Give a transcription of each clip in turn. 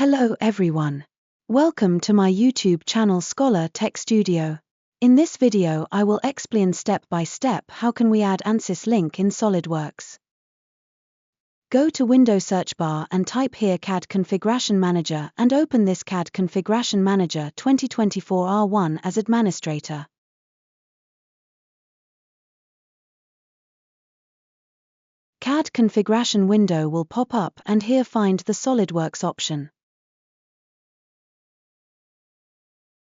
Hello everyone. Welcome to my YouTube channel Scholar Tech Studio. In this video I will explain step by step how can we add ANSYS link in SolidWorks. Go to Windows search bar and type here CAD Configuration Manager and open this CAD Configuration Manager 2024 R1 as administrator. CAD configuration window will pop up and here find the SolidWorks option.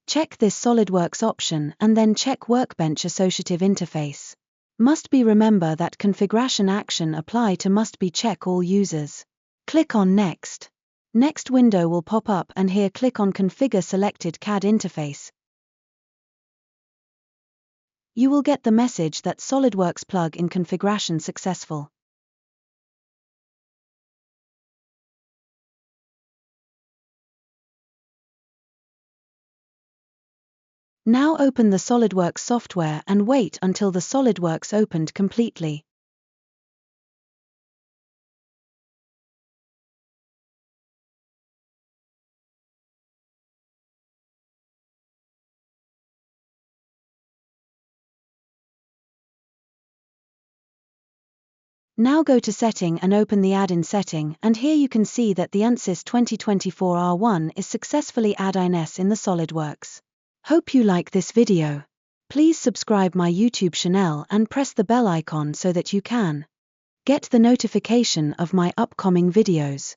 Check this SolidWorks option and then check Workbench Associative Interface. Must be remember that configuration action apply to must be check all users. Click on Next. Next window will pop up and here click on Configure selected CAD interface. You will get the message that SolidWorks plug-in configuration successful. Now open the SolidWorks software and wait until the SolidWorks opened completely. Now go to Setting and open the Add-in setting and here you can see that the ANSYS 2024 R1 is successfully ANSYS in the SolidWorks. Hope you like this video. Please subscribe my YouTube channel and press the bell icon so that you can get the notification of my upcoming videos.